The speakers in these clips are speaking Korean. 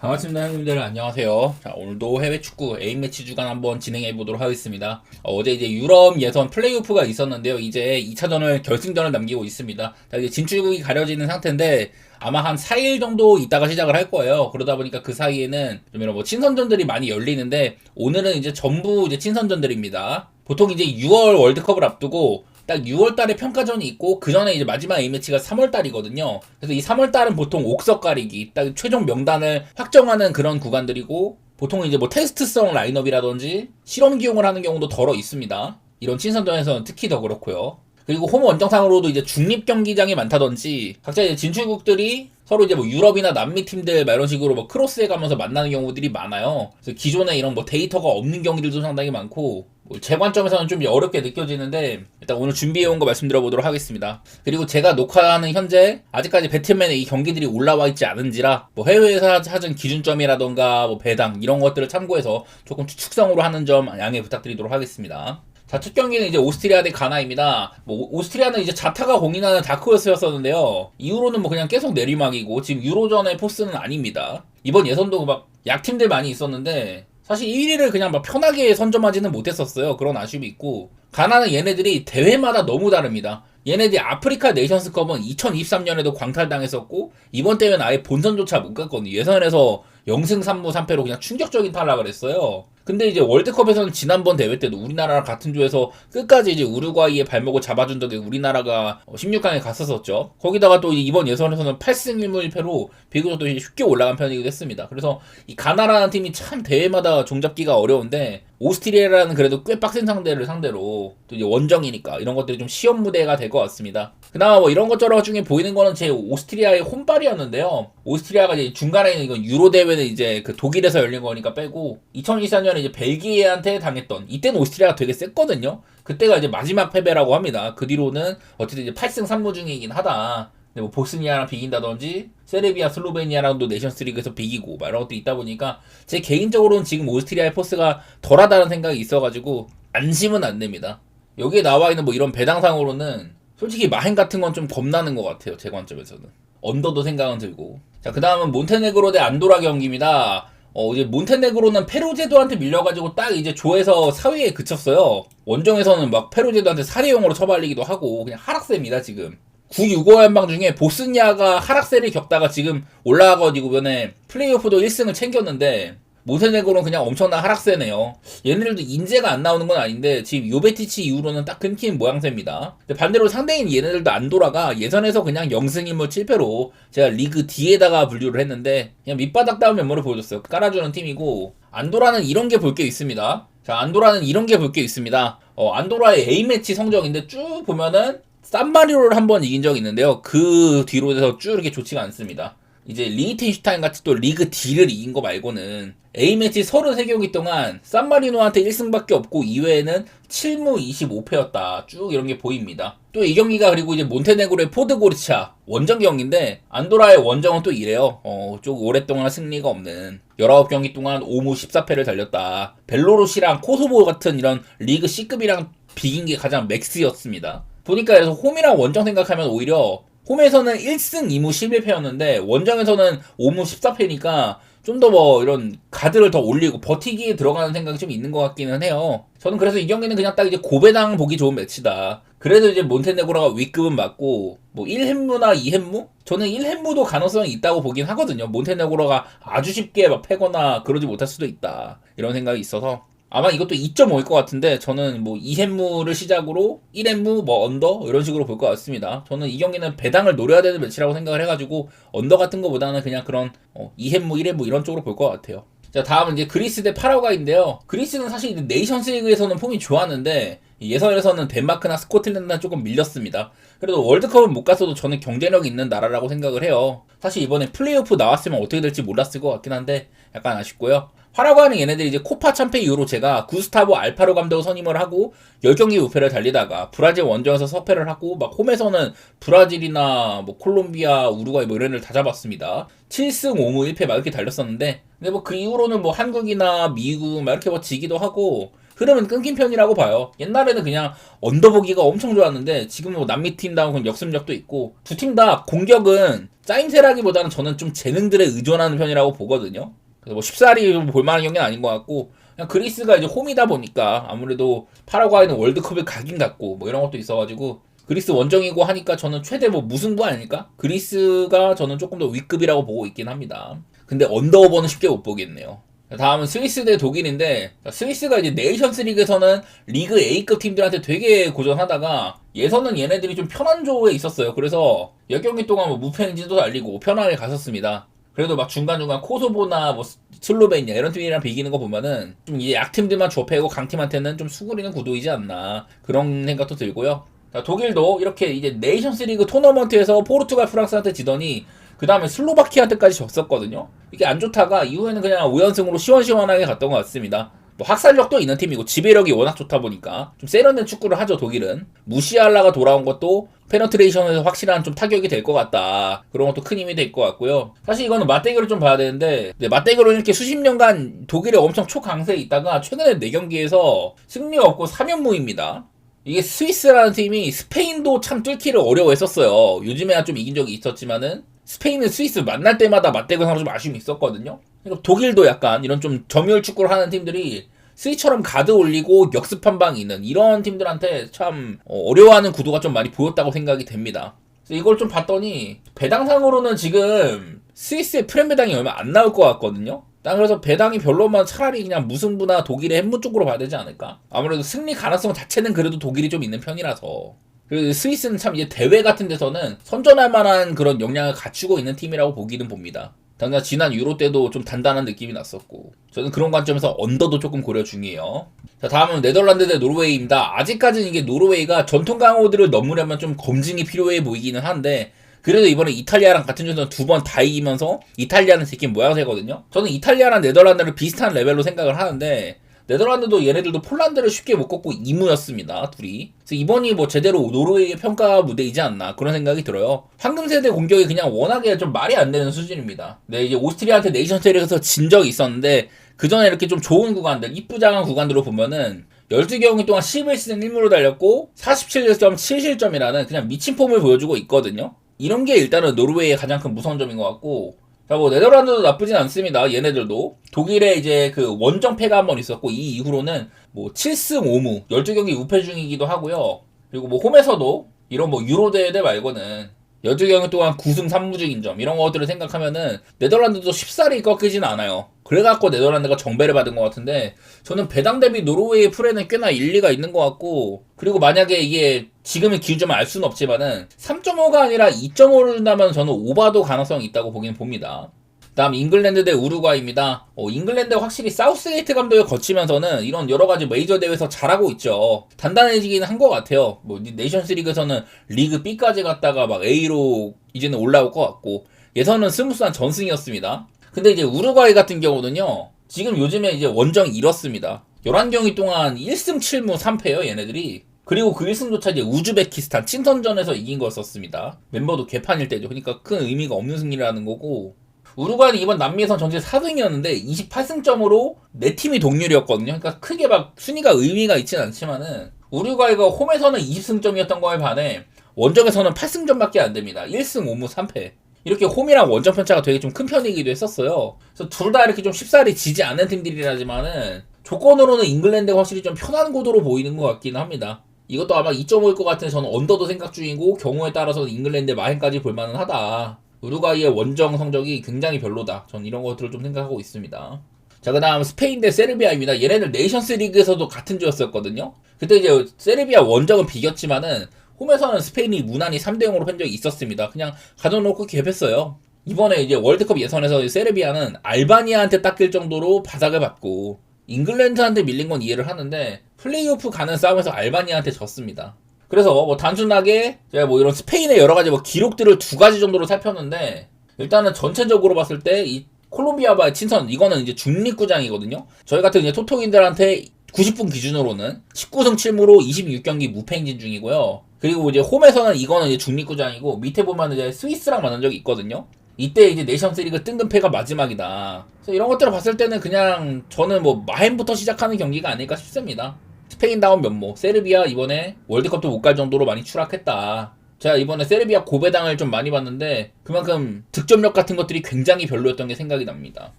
반갑습니다, 형님들. 안녕하세요. 자, 오늘도 해외 축구 A매치 주간 한번 진행해 보도록 하겠습니다. 어제 이제 유럽 예선 플레이오프가 있었는데요. 이제 2차전을 결승전을 남기고 있습니다. 자, 이제 진출국이 가려지는 상태인데 아마 한 4일 정도 있다가 시작을 할 거예요. 그러다 보니까 그 사이에는 좀 이런 뭐 친선전들이 많이 열리는데 오늘은 이제 전부 이제 친선전들입니다. 보통 이제 6월 월드컵을 앞두고 딱 6월 달에 평가전이 있고 그 전에 이제 마지막 A매치가 3월 달이거든요. 그래서 이 3월 달은 보통 옥석 가리기, 딱 최종 명단을 확정하는 그런 구간들이고 보통 이제 뭐 테스트성 라인업이라든지 실험 기용을 하는 경우도 덜어 있습니다. 이런 친선전에서는 특히 더 그렇고요. 그리고 홈 원정상으로도 이제 중립 경기장이 많다든지 각자 이제 진출국들이 서로 이제 뭐 유럽이나 남미 팀들 막 이런 식으로 뭐 크로스해 가면서 만나는 경우들이 많아요. 그래서 기존에 이런 뭐 데이터가 없는 경기들도 상당히 많고 제 관점에서는 좀 어렵게 느껴지는데 일단 오늘 준비해온 거 말씀드려보도록 하겠습니다. 그리고 제가 녹화하는 현재 아직까지 배트맨의 이 경기들이 올라와 있지 않은지라 뭐 해외에서 찾은 기준점이라던가 뭐 배당 이런 것들을 참고해서 조금 추측성으로 하는 점 양해 부탁드리도록 하겠습니다. 자, 첫 경기는 이제 오스트리아 대 가나입니다. 뭐 오스트리아는 이제 자타가 공인하는 다크호스였었는데요. 이후로는 뭐 그냥 계속 내리막이고 지금 유로전의 포스는 아닙니다. 이번 예선도 막 약팀들 많이 있었는데 사실 1위를 그냥 막 편하게 선점하지는 못했었어요. 그런 아쉬움이 있고 가나는 얘네들이 대회마다 너무 다릅니다. 얘네들이 아프리카 네이션스컵은 2023년에도 광탈당했었고 이번 대회는 아예 본선조차 못 갔거든요. 예선에서 0승 3무 3패로 그냥 충격적인 탈락을 했어요. 근데 이제 월드컵에서는 지난번 대회 때도 우리나라랑 같은 조에서 끝까지 이제 우루과이의 발목을 잡아준 덕에 우리나라가 16강에 갔었었죠. 거기다가 또 이번 예선에서는 8승 1무 1패로 비교적 또 쉽게 올라간 편이기도 했습니다. 그래서 이 가나라는 팀이 참 대회마다 종잡기가 어려운데 오스트리아라는 그래도 꽤 빡센 상대를 상대로 또 이제 원정이니까 이런 것들이 좀 시험 무대가 될 것 같습니다. 그나마 뭐 이런 것저것 중에 보이는 거는 제 오스트리아의 홈발이었는데요. 오스트리아가 이제 중간에 있는 이건 유로 대회는 이제 그 독일에서 열린 거니까 빼고 2024년에 이제 벨기에한테 당했던 이때는 오스트리아가 되게 셌거든요. 그때가 이제 마지막 패배라고 합니다. 그 뒤로는 어쨌든 이제 8승 3무 중이긴 하다. 근데 뭐 보스니아랑 비긴다든지 세르비아, 슬로베니아랑도 네이션스리그에서 비기고 막 이런 것도 있다 보니까 제 개인적으로는 지금 오스트리아의 포스가 덜하다는 생각이 있어가지고 안심은 안 됩니다. 여기에 나와 있는 뭐 이런 배당상으로는 솔직히 마행 같은 건 좀 겁나는 것 같아요. 제 관점에서는 언더도 생각은 들고. 자, 그 다음은 몬테네그로 대 안도라 경기입니다. 이제 몬테네그로는 페루제도한테 밀려가지고 딱 이제 조에서 4위에 그쳤어요. 원정에서는 막 페루제도한테 4대0으로 처발리기도 하고 그냥 하락세입니다 지금. 9-6호 연방 중에 보스니아가 하락세를 겪다가 지금 올라가가지고 이번에 플레이오프도 1승을 챙겼는데 몬테네그로는 그냥 엄청난 하락세네요. 얘네들도 인재가 안 나오는 건 아닌데 지금 요베티치 이후로는 딱 끊긴 모양새입니다. 반대로 상대인 얘네들도 안도라가 예선에서 그냥 0승 1무 7패로 제가 리그 D에다가 분류를 했는데 그냥 밑바닥 다운 면모를 보여줬어요. 깔아주는 팀이고 안도라는 이런 게 볼 게 있습니다. 자, 안도라는 이런 게 볼 게 있습니다. 안도라의 A매치 성적인데 쭉 보면은 산마리노를 한번 이긴 적이 있는데요. 그 뒤로 해서 쭉 이렇게 좋지가 않습니다. 이제 리히텐슈타인 같이 또 리그 D를 이긴 거 말고는 A매치 33경기 동안 산마리노한테 1승밖에 없고 이외에는 7무 25패였다. 쭉 이런 게 보입니다. 또 이 경기가 그리고 이제 몬테네그로의 포드고르차 원정 경기인데 안도라의 원정은 또 이래요. 좀 오랫동안 승리가 없는 19경기 동안 5무 14패를 달렸다. 벨로루시랑 코소보 같은 이런 리그 C급이랑 비긴 게 가장 맥스였습니다. 보니까 그래서 홈이랑 원정 생각하면 오히려 홈에서는 1승 2무 11패였는데 원정에서는 5무 14패니까 좀 더 뭐 이런 가드를 더 올리고 버티기에 들어가는 생각이 좀 있는 것 같기는 해요. 저는 그래서 이 경기는 그냥 딱 이제 고배당 보기 좋은 매치다. 그래도 이제 몬테네그로가 윗급은 맞고 뭐 1햄무나 2햄무? 저는 1햄무도 가능성이 있다고 보긴 하거든요. 몬테네그로가 아주 쉽게 막 패거나 그러지 못할 수도 있다. 이런 생각이 있어서 아마 이것도 2.5일 것 같은데 저는 뭐 2햄무를 시작으로 1햄무 뭐 언더 이런 식으로 볼 것 같습니다. 저는 이 경기는 배당을 노려야 되는 매치라고 생각을 해가지고 언더 같은 거보다는 그냥 그런 2햄무 1햄무 이런 쪽으로 볼 것 같아요. 자, 다음은 이제 그리스 대 파라과이인데요. 그리스는 사실 네이션스 리그에서는 폼이 좋았는데 예선에서는 덴마크나 스코틀랜드나 조금 밀렸습니다. 그래도 월드컵은 못 갔어도 저는 경쟁력이 있는 나라라고 생각을 해요. 사실 이번에 플레이오프 나왔으면 어떻게 될지 몰랐을 것 같긴 한데 약간 아쉽고요. 파라과이는 얘네들이 이제 코파 참패 이후로 제가 구스타보 알파로 감독을 선임을 하고 10경기 무패를 달리다가 브라질 원정에서 석패를 하고 막 홈에서는 브라질이나 뭐 콜롬비아, 우루과이 뭐 이런 애를 다 잡았습니다. 7승 5무 1패 막 이렇게 달렸었는데 근데 뭐 그 이후로는 뭐 한국이나 미국 막 이렇게 뭐 지기도 하고 흐름은 끊긴 편이라고 봐요. 옛날에는 그냥 언더보기가 엄청 좋았는데 지금 뭐 남미 팀다운 역습력도 있고 두 팀 다 공격은 짜임새라기보다는 저는 좀 재능들에 의존하는 편이라고 보거든요. 그래서 뭐 쉽사리 좀 볼만한 경기는 아닌 것 같고 그냥 그리스가 이제 홈이다 보니까 아무래도 파라과이는 월드컵을 가긴 갔고 뭐 이런 것도 있어가지고 그리스 원정이고 하니까 저는 최대 뭐 무승부 아닐까? 그리스가 저는 조금 더 윗급이라고 보고 있긴 합니다. 근데 언더오버는 쉽게 못 보겠네요. 다음은 스위스 대 독일인데 스위스가 이제 네이션스 리그에서는 리그 A급 팀들한테 되게 고전하다가 예선은 얘네들이 좀 편한 조에 있었어요. 그래서 10경기 동안 뭐 무패 행진도 달리고 편하게 갔었습니다. 그래도 막 중간중간 코소보나 뭐 슬로베니아 이런 팀이랑 비기는 거 보면은 좀 이제 약팀들만 좁혀고 강팀한테는 좀 수그리는 구도이지 않나 그런 생각도 들고요. 자, 독일도 이렇게 이제 네이션스 리그 토너먼트에서 포르투갈 프랑스한테 지더니 그 다음에 슬로바키아한테까지 졌었거든요. 이게 안 좋다가 이후에는 그냥 5연승으로 시원시원하게 갔던 것 같습니다. 뭐 학살력도 있는 팀이고 지배력이 워낙 좋다 보니까 좀 세련된 축구를 하죠. 독일은 무시알라가 돌아온 것도 페너트레이션에서 확실한 좀 타격이 될 것 같다. 그런 것도 큰 힘이 될 것 같고요. 사실 이거는 맞대결을 좀 봐야 되는데 맞대결로 이렇게 수십 년간 독일의 엄청 초강세에 있다가 최근에 4경기에서 승리가 없고 3연무입니다. 이게 스위스라는 팀이 스페인도 참 뚫기를 어려워했었어요. 요즘에야 좀 이긴 적이 있었지만은 스페인은 스위스 만날 때마다 맞대결상으로 좀 아쉬움이 있었거든요. 그러니까 독일도 약간 이런 좀 점유율 축구를 하는 팀들이 스위스처럼 가드 올리고 역습 한 방 있는 이런 팀들한테 참 어려워하는 구도가 좀 많이 보였다고 생각이 됩니다. 그래서 이걸 좀 봤더니 배당상으로는 지금 스위스의 프렘 배당이 얼마 안 나올 것 같거든요. 난 그래서 배당이 별로면 차라리 그냥 무승부나 독일의 햄무 쪽으로 봐야 되지 않을까? 아무래도 승리 가능성 자체는 그래도 독일이 좀 있는 편이라서. 그리고 스위스는 참 이제 대회 같은 데서는 선전할 만한 그런 역량을 갖추고 있는 팀이라고 보기는 봅니다. 당장 지난 유로 때도 좀 단단한 느낌이 났었고 저는 그런 관점에서 언더도 조금 고려 중이에요. 자, 다음은 네덜란드 대 노르웨이입니다. 아직까지는 이게 노르웨이가 전통 강호들을 넘으려면 좀 검증이 필요해 보이기는 한데 그래도 이번에 이탈리아랑 같은 조에서 2번 다 이기면서 이탈리아는 새끼 모양새거든요. 저는 이탈리아랑 네덜란드를 비슷한 레벨로 생각을 하는데 네덜란드도 얘네들도 폴란드를 쉽게 못 꺾고 2무였습니다. 둘이. 그래서 이번이 뭐 제대로 노르웨이의 평가 무대이지 않나 그런 생각이 들어요. 황금세대 공격이 그냥 워낙에 좀 말이 안 되는 수준입니다. 네, 이제 오스트리아한테 네이션스리그에서 진 적이 있었는데 그 전에 이렇게 좀 좋은 구간들, 이쁘장한 구간들로 보면은 12경기 동안 11승 1무로 달렸고 47점 7실점이라는 그냥 미친 폼을 보여주고 있거든요. 이런 게 일단은 노르웨이의 가장 큰 무서운 점인 것 같고 자, 뭐 네덜란드도 나쁘진 않습니다. 얘네들도 독일의 이제 그 원정패가 한번 있었고 이 이후로는 뭐 7승 5무 12경기 우패 중이기도 하고요. 그리고 뭐 홈에서도 이런 뭐 유로 대회들 말고는 12경기 동안 9승 3무적인 점 이런 것들을 생각하면은 네덜란드도 쉽사리 꺾이진 않아요. 그래갖고 네덜란드가 정배를 받은 것 같은데 저는 배당 대비 노르웨이의 플레이는 꽤나 일리가 있는 것 같고 그리고 만약에 이게 지금의 기준점을 알 수는 없지만은 3.5가 아니라 2.5를 준다면 저는 오바도 가능성이 있다고 보긴 봅니다. 다음 잉글랜드 대 우루과이입니다. 잉글랜드가 확실히 사우스게이트 감독을 거치면서는 이런 여러가지 메이저 대회에서 잘하고 있죠. 단단해지긴 한 것 같아요. 뭐 네이션스 리그에서는 리그 B까지 갔다가 막 A로 이제는 올라올 것 같고 예선은 스무스한 전승이었습니다. 근데 이제 우루과이 같은 경우는요. 지금 요즘에 이제 원정 잃었습니다. 11경기 동안 1승 7무 3패요 얘네들이. 그리고 그 1승조차 이제 우즈베키스탄 친선전에서 이긴 거였었습니다. 멤버도 개판일 때죠. 그러니까 큰 의미가 없는 승리라는 거고 우루과이는 이번 남미에선 전체 4승이었는데 28승점으로 4팀이 동률이었거든요. 그러니까 크게 막 순위가 의미가 있진 않지만은 우루과이가 홈에서는 20승점이었던 거에 반해 원정에서는 8승점밖에 안 됩니다. 1승 5무 3패. 이렇게 홈이랑 원정 편차가 되게 좀 큰 편이기도 했었어요. 그래서 둘 다 이렇게 좀 쉽사리 지지 않는 팀들이라지만은 조건으로는 잉글랜드가 확실히 좀 편한 구도로 보이는 것 같기는 합니다. 이것도 아마 2.5일 것 같은 저는 언더도 생각 중이고 경우에 따라서는 잉글랜드의 마행까지 볼만은 하다. 우루과이의 원정 성적이 굉장히 별로다. 전 이런 것들을 좀 생각하고 있습니다. 자, 그 다음 스페인 대 세르비아입니다. 얘네들 네이션스 리그에서도 같은 조였었거든요. 그때 이제 세르비아 원정은 비겼지만은 홈에서는 스페인이 무난히 3대0으로 한 적이 있었습니다. 그냥 가져놓고 개했어요. 이번에 이제 월드컵 예선에서 세르비아는 알바니아한테 닦일 정도로 바닥을 받고 잉글랜드한테 밀린 건 이해를 하는데 플레이오프 가는 싸움에서 알바니아한테 졌습니다. 그래서 뭐 단순하게 제가 뭐 이런 스페인의 여러 가지 뭐 기록들을 2가지 정도로 살폈는데 일단은 전체적으로 봤을 때 이 콜롬비아와의 친선 이거는 이제 중립구장이거든요. 저희 같은 이제 토토인들한테 90분 기준으로는 19승 7무로 26경기 무패 행진 중이고요. 그리고 이제 홈에서는 이거는 이제 중립구장이고 밑에 보면 이제 스위스랑 만난 적이 있거든요. 이때 이제 네이션스리그 뜬금패가 마지막이다. 그래서 이런 것들을 봤을 때는 그냥 저는 뭐 마헨부터 시작하는 경기가 아닐까 싶습니다. 스페인다운 면모, 세르비아 이번에 월드컵도 못 갈 정도로 많이 추락했다. 제가 이번에 세르비아 고배당을 좀 많이 봤는데 그만큼 득점력 같은 것들이 굉장히 별로였던 게 생각이 납니다.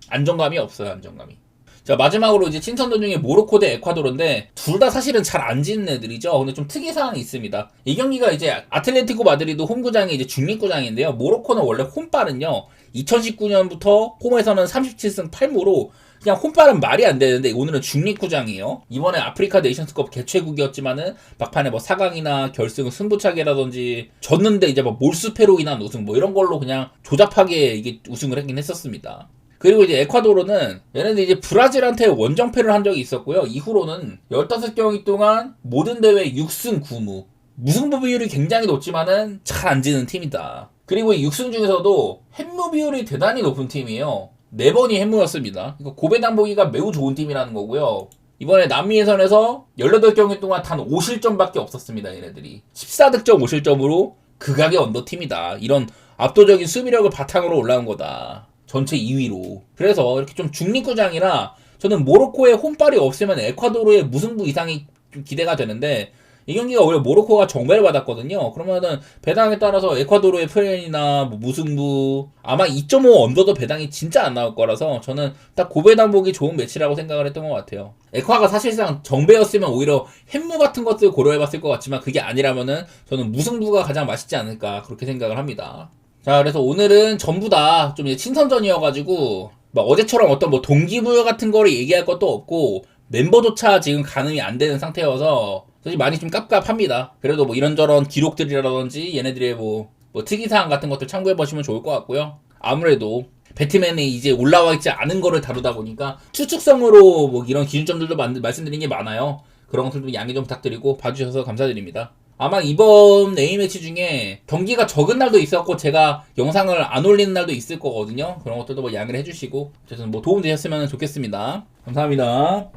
안정감이 없어요, 안정감이. 자, 마지막으로 이제 친선전 중에 모로코 대 에콰도르인데 둘 다 사실은 잘 안 지는 애들이죠. 근데 좀 특이사항이 있습니다. 이 경기가 이제 아틀레티코 마드리드 홈구장이 이제 중립구장인데요. 모로코는 원래 홈빨은요 2019년부터 홈에서는 37승 8무로 그냥 홈빨은 말이 안 되는데 오늘은 중립구장이에요. 이번에 아프리카 네이션스컵 개최국이었지만은 막판에 뭐 4강이나 결승 승부차기라든지 졌는데 이제 뭐 몰수패로 인한 우승 뭐 이런 걸로 그냥 조잡하게 이게 우승을 했긴 했었습니다. 그리고 이제 에콰도르는 얘네들 이제 브라질한테 원정패를 한 적이 있었고요. 이후로는 15경기 동안 모든 대회 6승 9무. 무승부 비율이 굉장히 높지만은 잘 안 지는 팀이다. 그리고 이 6승 중에서도 햄무 비율이 대단히 높은 팀이에요. 4번이 햄무였습니다. 이거 고배당 보기가 매우 좋은 팀이라는 거고요. 이번에 남미 예선에서 18경기 동안 단 5실점밖에 없었습니다. 얘네들이 14득점 5실점으로 극악의 언더팀이다. 이런 압도적인 수비력을 바탕으로 올라온 거다. 전체 2위로. 그래서 이렇게 좀 중립구장이라 저는 모로코의 홈빨이 없으면 에콰도르의 무승부 이상이 좀 기대가 되는데 이 경기가 오히려 모로코가 정배를 받았거든요. 그러면은 배당에 따라서 에콰도르의 플레이나 뭐 무승부 아마 2.5 언더도 배당이 진짜 안 나올 거라서 저는 딱 고배당 보기 좋은 매치라고 생각을 했던 것 같아요. 에콰가 사실상 정배였으면 오히려 햄무 같은 것들 고려해봤을 것 같지만 그게 아니라면은 저는 무승부가 가장 맛있지 않을까 그렇게 생각을 합니다. 자, 그래서 오늘은 전부 다 좀 친선전이어가지고 막 어제처럼 어떤 뭐 동기부여 같은 거를 얘기할 것도 없고 멤버조차 지금 가늠이 안 되는 상태여서 사실 많이 좀 깝깝합니다. 그래도 뭐 이런저런 기록들이라든지 얘네들의 뭐 특이사항 같은 것들 참고해보시면 좋을 것 같고요. 아무래도 배트맨이 이제 올라와 있지 않은 거를 다루다 보니까 추측성으로 뭐 이런 기준점들도 말씀드린 게 많아요. 그런 것들도 양해 좀 부탁드리고 봐주셔서 감사드립니다. 아마 이번 A매치 중에 경기가 적은 날도 있었고 제가 영상을 안 올리는 날도 있을 거거든요. 그런 것들도 뭐 양해를 해주시고 어쨌든 뭐 도움 되셨으면 좋겠습니다. 감사합니다.